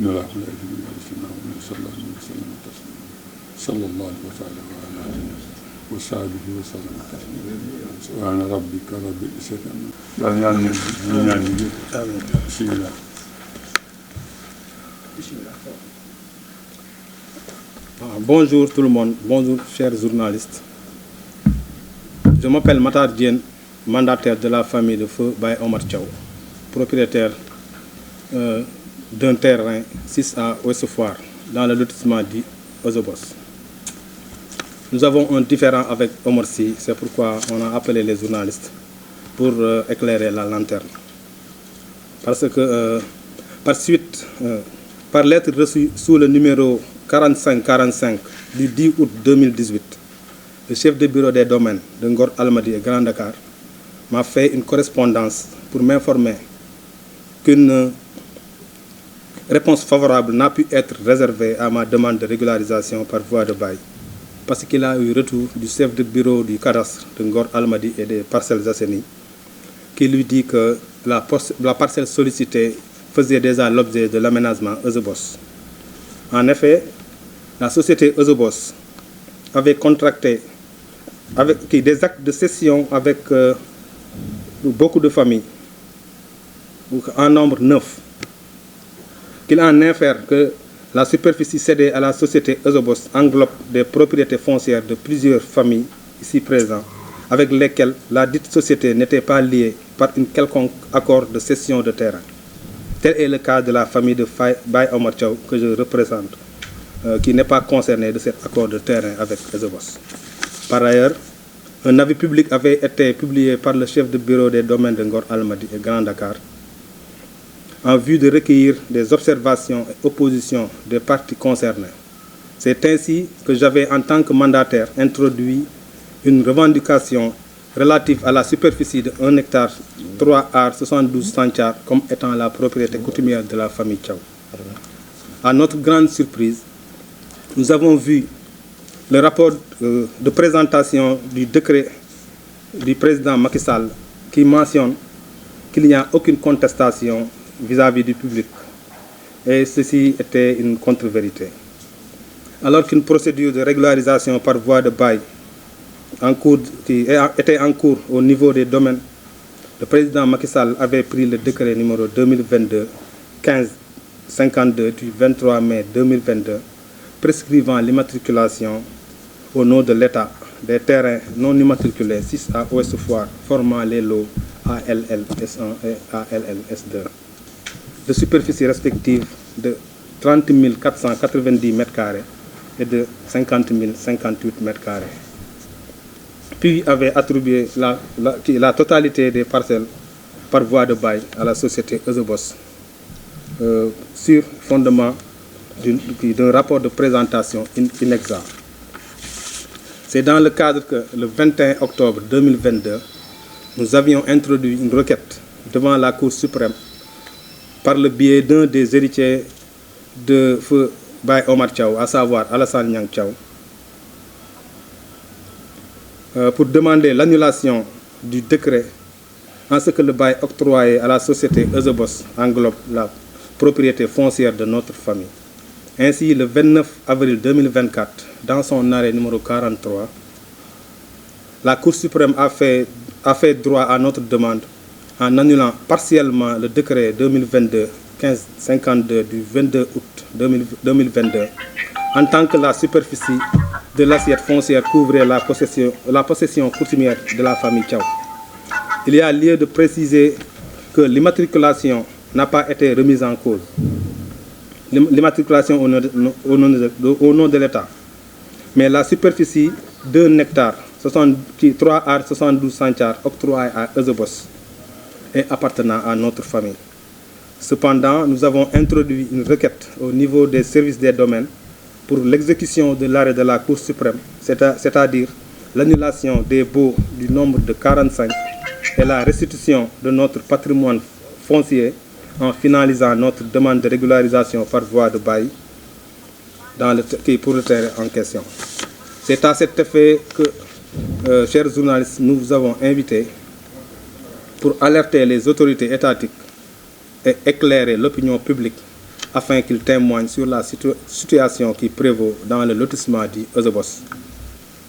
الله عليه وسلم صلى الله عليه وسلم وعلى آله وصحبه وسلم تسليما سبحان ربك رب العزة عما يصفون. Bonjour tout le monde, bonjour chers journalistes. Je m'appelle Matar Diène, mandataire de la famille de feu Baye Omar Thiaw, propriétaire d'un terrain 6A Ouest Foire, dans le lotissement dit Ozobos. Nous avons un différend avec Omar Sy, c'est pourquoi on a appelé les journalistes pour éclairer la lanterne. Parce que par lettre reçue sous le numéro 4545 du 10 août 2018, le chef de bureau des domaines de Ngor Almadies et Grand Dakar m'a fait une correspondance pour m'informer qu'une réponse favorable n'a pu être réservée à ma demande de régularisation par voie de bail, parce qu'il a eu retour du chef de bureau du cadastre de Ngor Almadies et des Parcelles Assainies qui lui dit que la parcelle sollicitée faisait déjà l'objet de l'aménagement Ozobos. En effet, la société Ozobos avait contracté des actes de cession avec beaucoup de familles, en nombre 9, qu'il en infère que la superficie cédée à la société Ozobos englobe des propriétés foncières de plusieurs familles ici présentes, avec lesquelles la dite société n'était pas liée par une quelconque accord de cession de terrain. Tel est le cas de la famille de Baye Omar Thiaw que je représente, qui n'est pas concernée de cet accord de terrain avec Ozobos. Par ailleurs, un avis public avait été publié par le chef de bureau des domaines de Ngor Almadies et Grand Dakar en vue de recueillir des observations et oppositions des parties concernées. C'est ainsi que j'avais, en tant que mandataire, introduit une revendication relative à la superficie de 1 hectare 3 ar 72 centiares comme étant la propriété coutumière de la famille Thiaw. À notre grande surprise, nous avons vu le rapport de présentation du décret du président Macky Sall qui mentionne qu'il n'y a aucune contestation vis-à-vis du public. Et ceci était une contre-vérité. Alors qu'une procédure de régularisation par voie de bail était en cours au niveau des domaines, le président Macky Sall avait pris le décret numéro 2022-1552 du 23 mai 2022 prescrivant l'immatriculation au nom de l'État des terrains non immatriculés 6A Ouest Foire formant les lots ALLS1 et ALLS2 de superficie respective de 30 490 m² et de 50 058 m². Puis avait attribué la totalité des parcelles par voie de bail à la société Ozobos sur fondement d'un rapport de présentation inexact. C'est dans le cadre que, le 21 octobre 2022, nous avions introduit une requête devant la Cour suprême par le biais d'un des héritiers de feu Baye Omar Thiaw, à savoir Alassane Niang Thiaw, pour demander l'annulation du décret en ce que le bail octroyé à la société Ozobos englobe la propriété foncière de notre famille. Ainsi, le 29 avril 2024, dans son arrêt numéro 43, la Cour suprême a fait droit à notre demande en annulant partiellement le décret 2022-1552 du 22 août 2022, en tant que la superficie de l'assiette foncière couvrait la possession coutumière de la famille Thiaw. Il y a lieu de préciser que l'immatriculation n'a pas été remise en cause. L'immatriculation au nom de l'État. Mais la superficie d'1 hectare 3 ar 72 centiares octroyée à Ozobos et appartenant à notre famille. Cependant, nous avons introduit une requête au niveau des services des domaines pour l'exécution de l'arrêt de la Cour suprême, c'est-à-dire l'annulation des baux du nombre de 45 et la restitution de notre patrimoine foncier en finalisant notre demande de régularisation par voie de bail pour le terrain en question. C'est à cet effet que, chers journalistes, nous vous avons invités pour alerter les autorités étatiques et éclairer l'opinion publique afin qu'il témoigne sur la situation qui prévaut dans le lotissement du Eusebos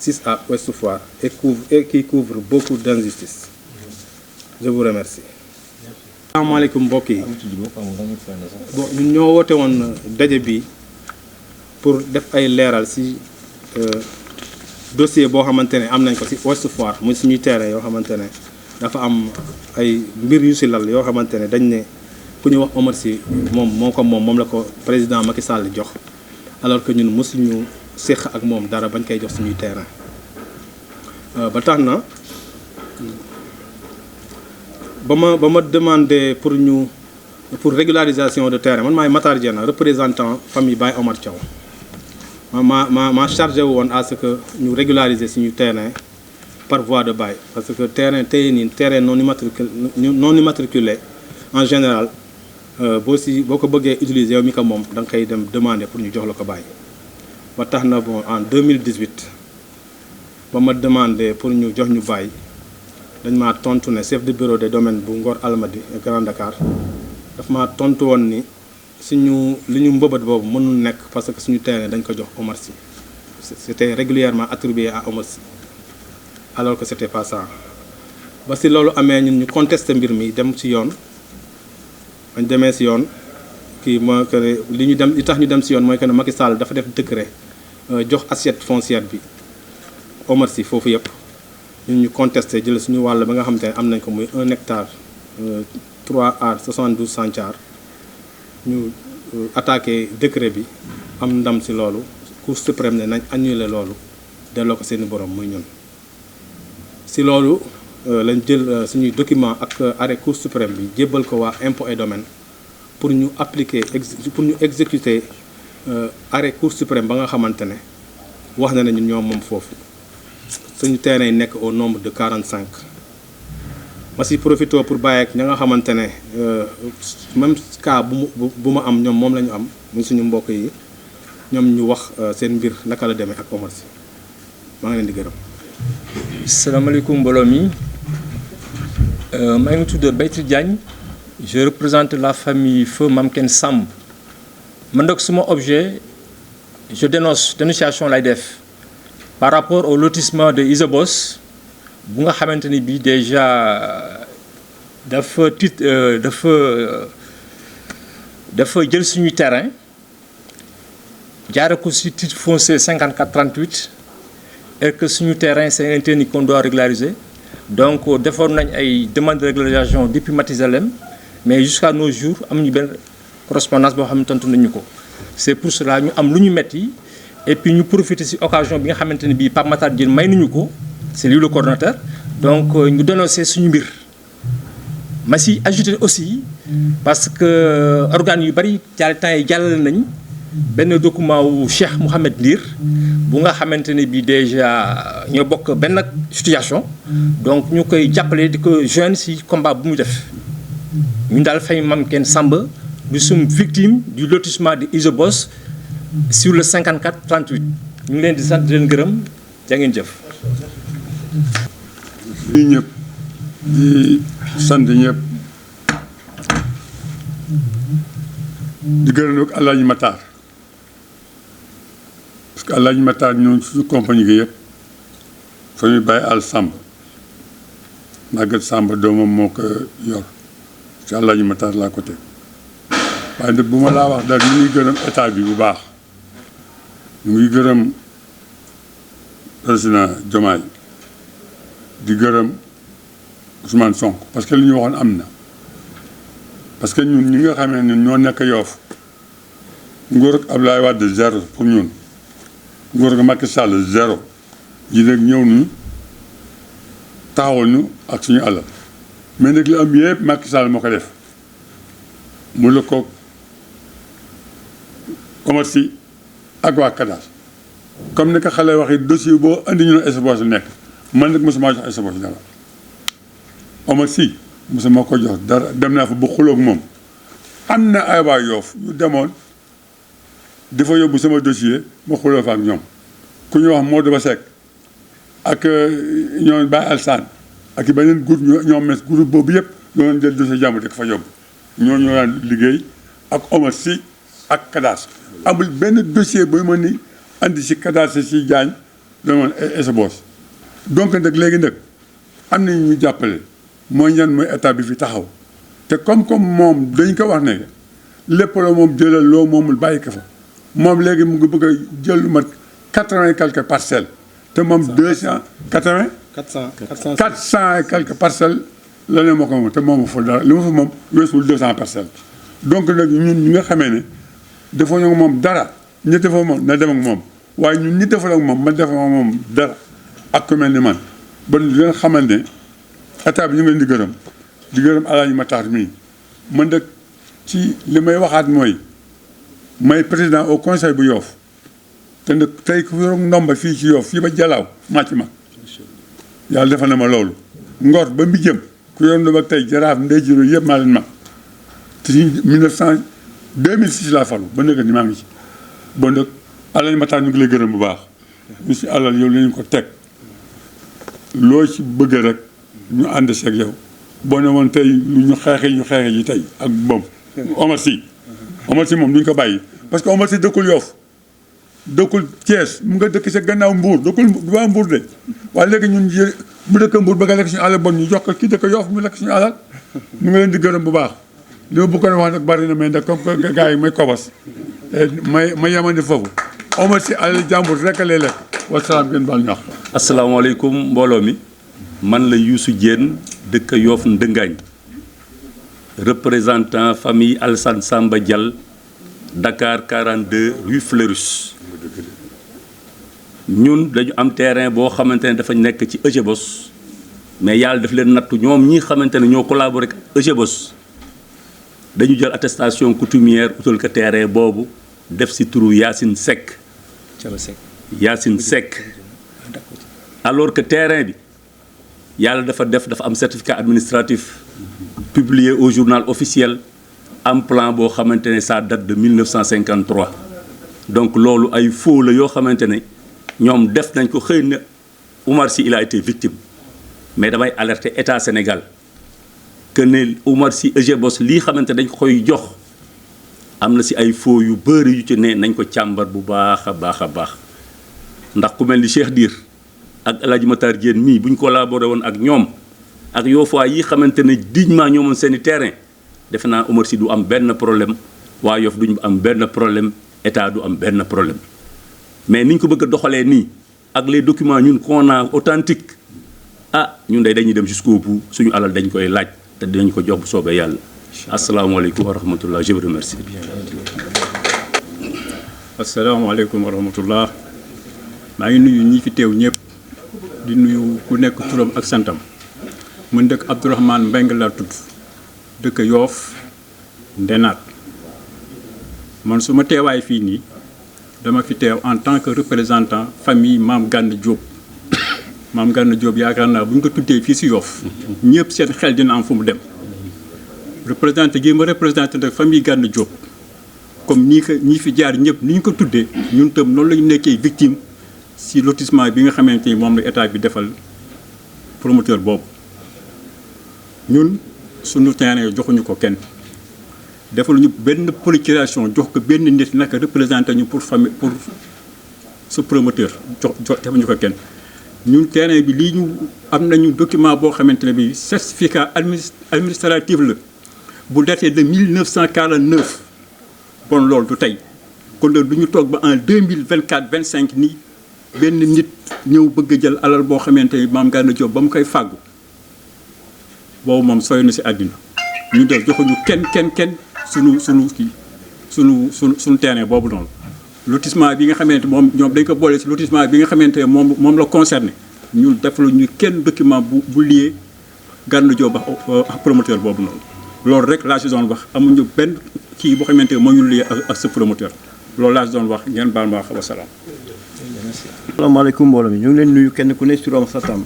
6A Ouest Foire et qui couvre beaucoup d'injustices. Je vous remercie. Asalaamaaleykum mbokk yi. Bon, ñun ñoo woote woon daje bi pour def ay leeral ci dossier boo xamante ne am nañ ko ci Ouest Foire muy suñuy terrain yoo xamante ne dafa am ay mbir yu ci lal yoo xamante ne dañ ne ku ñu wax Omar Sy moom la ko président Macky Sall jox alors que ñun mosuñu séq ak moom dara bañ koy jox suñuy terrain ba tax na ba ma demandé pour régularisation de terrain man maay Matar Diène représentant famille Baye Omar Thiaw ma chargé woon à ce que ñu régulariser suñu terrain par voie de bail parce que terrain tey nii terrain non immatriculé en général boo ko bëggee utiliser yow mi ko moom da nga koy dem demander pour ñu jox la ko bail ba tax na bon en 2018 ba ma demandé pour ñu jox ñu bail dañ maa tontu ne chef de bureau des domaines bu Ngor Almadies et Grand Dakar daf maa tontu woon ni suñu li ñu mbëbët boobu mënul nekk parce que suñu terrain dañ ko jox Omar Sy c'était régulièrement attribué à Omar Sy alors que c'était pas ça ba si loolu amee ñun ñu contesté mbir mi dem ci yoon bañ demee ci yoon kii mooy que li tax ñu dem ci yoon mooy que ne Macky Sall dafa def décret jox assiette foncière bi Omar Sy foofu yëpp ñun ñu contesté jël suñu wàll ba nga xamante ne am nañ ko muy 1 hectare 3 ar 72 centiares ñu attaqué décret bi am ndam ci loolu Cour suprême ne nañ annulé loolu delloo ko seeni borom muy ñun ci loolu lañ jël suñuy document ak arrêt Cour suprême bi jébbal ko waa impôt et domaine pour ñu appliquer pour ñu exécuter arrêt Cour suprême ba nga xamante ne wax na ne ñun ñoom moom foofu suñu terrain yi nekk au nombre de 45 ma si profité pour bàyyi ak ña nga xamante ne même cas bu ma am ñoom moom la ñu am muy suñu mbokk yi ñoom ñu wax seen mbir naka la demee ak Omar Sy maa ngi leen di gërëm. salaamaaleykum mbooloo mi maa ngi tudd Baytir Diagne je représente la famille Feu Mamken Samb man nag suma objet je dénonciation lay def par rapport au lotissement de Eusebos bu nga xamante ni bii déjà dafa jël suñuy terrain jaare ko ci titre foncier 5438 et que suñu terrain c'est un terrain qu'on doit régulariser donc defoon nañ ay demande de régularisation depuis Matizalem mais jusqu'à nos jours amuñu benn correspondance boo xam ne tontu nañu ko c'est pour cela ñu am lu ñu metti et puis ñu profiter ci occasion bi nga xamante ne bii Pape Matar Diène may nañu ko c'est lui le coordonnateur donc ñu dénoncer suñu mbir ma si ajouter aussi parce que organes yu bari jaare temps yi jàllale nañ benn document wu Cheikh Mouhamed Ndir bu nga xamante ne bii déjà ñoo bokk benn situation donc ñu koy jàppale di ko joindre ci combat bu mu def ñun daal fay Mamken Samb nous sommes victimes du lotissement de Eusebos sur le 5438 ñu ngi leen di sant di leen gërëm jaa ngeen jëf. ñun ñëpp di sant ñëpp di gërëm nag El Hadj Matar parce que El Hadj Matar ñoom suñu compagnie gi yëpp fa ñuy bàyyi Al Samb Maguette Samb doomam moo ko yor ci El Hadj Matar laa côté waaye nag bu ma laa wax daal ñu ngi gërëm état bi bu baax ñu ngi gërëm président Diomaye di gërëm Ousmane Sonko parce que li ñu waxoon am na parce que ñun ñi nga xamee ne ñoo nekk Yoff nguur ak Abdoulaye Wade zéro pour ñun nguur ak Macky Sall zéro ji nag ñëw ñu taxawal ñu ak suñu alal mais nag li am yëpp Macky Sall moo ko def mu la ko Omar Sy ak waa Kadaas comme ni ko xale waxee dossier boo andi ñu ne Eusebos nekk man nag mosuma jox Eusebos dara Omar Sy mosuma ko jox dara dem naa fa ba xuloog moom am na ay waa Yoff ñu demoon dafa yóbbu sama dossier ma xuloo fa ak ñoom ku ñu wax Modou Ba Seck ak ñoom Baye Alsane ak i beneen groupe ñoom mes groupe boobu yëpp ñoo jël dossier jàmm di ko fa yóbbu ñoo daan liggéey ak Omar Sy ak cadastre amul benn dossier booy mën ni andi si cadastre si Diagne da moon SBOS. donc nag léegi nag am nañu ñu jàppale mooy ñan mooy état bi fi taxaw te comme moom dañ ko wax ne lépp la moom jëlal loo moomul bàyyi ko fa moom léegi mu ngi bëgg a jël lu mat 80 et quelques parcelles te moom 280 400 et quelques parcelles la ne moo ko moom te moomu fa dara li ma fa moom weesul 200 parcelles. donc nag ñun ñi nga xamee ne defoo ñu moom dara ñi defoo moom na dem ak moom waaye ñun ñi defal ak moom man defoo moom dara ak ku mel ni man ba di leen xamal ne état bi ñu ngi leen di gërëm Alaaji Matar mii man nag ci li may waxaat mooy may président au conseil bu Yoff te nag tey ku yor ndomba fii ci Yoff fii ba Jalaaw maa ci mag yàlla defal na ma loolu Ngor ba mbi jëm ku yor ndomba tey Jaraaf Ndey Jiro yëpp maa leen mag te ci 2006 laa falu ba nëgg ni maa ngi ci bon nag Alaaji Matar ñu ngi lay gërëm bu baax ñu si alal yow lañu ko teg loo ci bëgg rek ñu ànd seeg yow boo ne woon tey ñu xeexe ji tey ak moom Omar Sy moom duñ ko bàyyi parce que Omar Sy dëkkul Yoff dëkkul Thiès mu nga dëkk sa gannaaw Mbour dëkkul waa Mbour de waaye léegi ñun mu dëkk Mbour ba nga lekk suñu alal bon ñu jox ko ki dëkk Yoff mu lekk suñu alal ñu ngi leen di gërëm bu baax li ma bëggoon wax nag bari na mais nag comme que gars yi may kobas may yemandi foofu Omar Sy alal jàmbur rek lay lekk wasalaam ngeen baal ñu wax. asalaamaaleykum mbooloo mi man la Youssou Diène dëkk Yoff Ndëngaañ représentant famille Alassane Samba Dial Dakar 42 rue Fleurus. ñun dañu am terrain boo xamante ne dafa nekk ci EGBOS mais yàlla daf leen nattu ñoom ñi xamante ne ñoo collaboré ak EGBOS dañu jël attestation coutumière utal ko terrain boobu def si turu Yacine Seck. Yacine Seck alors que terrain bi yàlla dafa am certificat administratif publié au journal officiel am plan boo xamante ne ça date de 1953 donc loolu ay faux la yoo xamante ne ñoom def nañ ko xëy na Oumar Sy il a été victime mais damay alerter état Sénégal que ne Oumar Sy EGBOS lii xamante dañ ko koy jox am na si ay faux yu bëri yu ci ne nañ ko càmbar bu baax a baax a baax ndax ku mel ni Cheikh Dir ak El Hadj Matar Diène mii bu ñu collaboré woon ak ñoom ak Yoffois yi xamante ne dignement ñoomoon seen i terrain defe naa Oumar Sy du am benn problème waa Yoff duñu am benn problème état du am benn problème mais niñ ko bëgg a doxalee nii ak les documents ñun qu'on a authentique ñun day dañuy dem jusqu'au bout suñu alal dañ koy laaj te dinañ ko jox bu soobee yàlla. asalaamaaleykum wa rahmatullah je vous remercie. asalaamaaleykum wa rahmatullah maa ngi nuyu ñi fi teew ñëpp di nuyu ku nekk turam ak santam man dëkk Abdourahmane Mbengue laa tudd dëkk Yoff Ndenaat man su ma teewaay fii nii dama fi teew en tant que représentant famille Mame Gana Diop Mame Gana Diop yaakaar naa bu ñu ko tuddee fii si Yoff ñëpp seen xel dina am fu mu dem représenté gi ma représenté nag famille Gana Diop comme ñi fi jaar ñëpp ni ñu ko tuddee ñun tam noonu la ñu nekkee victime si lotissement bi nga xamante ni moom la état bi defal promoteur boobu ñun suñu terrain joxuñu ko kenn defaluñu benn procuration jox ko benn nit naka représenté ñu pour famille pour ce promoteur jox defuñu ko kenn ñun terrain bi lii ñu am nañu document boo xamante ne bi certificat administratif la bu daté de 1949 bon loolu du tey kon loolu du ñu toog ba en 2024 25 nii benn nit ñëw bëgg a jël alal boo xamante ni Mame Gana Diop ba mu koy fàggu boobu moom sooy na si àddina ñu def joxuñu kenn sunu terrain boobu noonu lotissement bi nga xamante moom ñoom dañ ko boole si lotissement bi nga xamante ne moom la concerné ñun defaluñu kenn document bu lié Gana Diop ak promoteur boobu noonu loolu rek laa si doon wax amuñu benn kii boo xamante ne moo ñu lié ak sa promoteur loolu laa si doon wax ngeen baal ma wax wa salaam. asalaamaaleykum mbooloo mi ñu ngi leen nuyu kenn ku ne si turam sa tam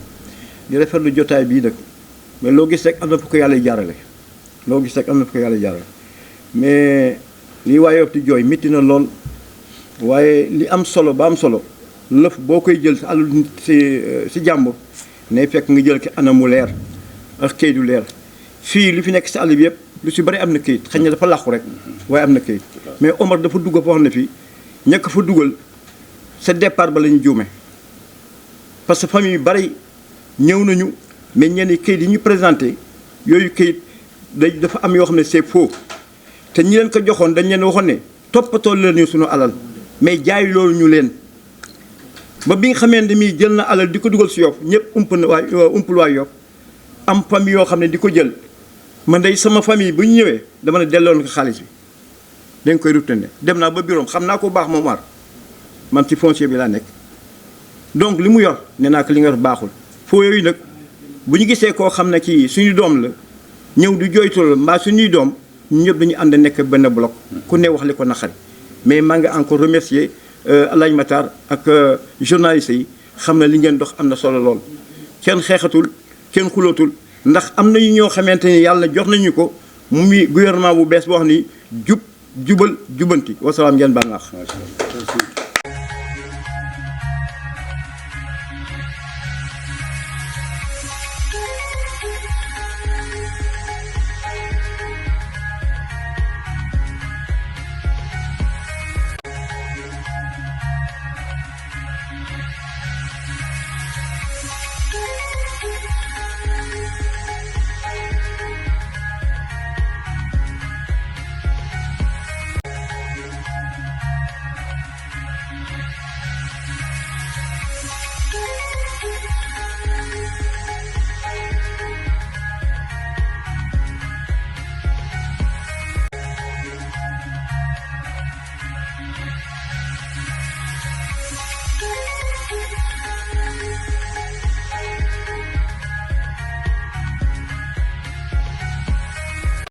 di rafetlu jotaay bii nag mais loo gis rek am na fu ko yàlla jaarale mais lii waa Yoff di jooy métti na lool waaye li am solo ba am solo lëf boo koy jël sa àll si jàmbur ne fekk nga jël ki anamu leer ak kaydu leer fii li fi nekk si àll bi yëpp lu si bari am na këyit xëy na dafa làqu rek waaye am na këyit mais Omar dafa dugg foo xam ne fii ñàkk fa dugal sa départ ba la ñu juume parce que famille yu bari ñëw nañu mais ñenn këyit yi ñu présenté yooyu këyit dafa am yoo xam ne c'est faux te ñi leen ko joxoon dañ leen waxoon ne toppatoo leen ñu suñu alal mais jaay loolu ñu leen ba bi nga xamee ne mi jël na alal di ko dugal si Yoff ñëpp umpul waa Yoff am famille yoo xam ne di ko jël man day sama famille bu ñu ñëwee dama ne delloon ko xaalis bi dañ koy retourné dem naa ba bureau xam naa ko baax moom Omar man ci foncier bi laa nekk donc li mu yor nee naa ko li nga yor baaxul foo yooyu nag bu ñu gisee koo xam ne kii suñu doom la ñëw du jooytu la mbaa suñuy doom ñu ñëpp dañu ànd nekk benn bloc ku ne wax li ko naqari mais maa ngi encore remercier Alaaji Matar ak journalistes yi xam ne li ngeen dox am na solo lool kenn xeexatul kenn xulootul ndax am na ñoo xamante ni yàlla jox nañu ko muy gouvernement bu bees boo xam ni jubal jubanti wasalaam ngeen baal naax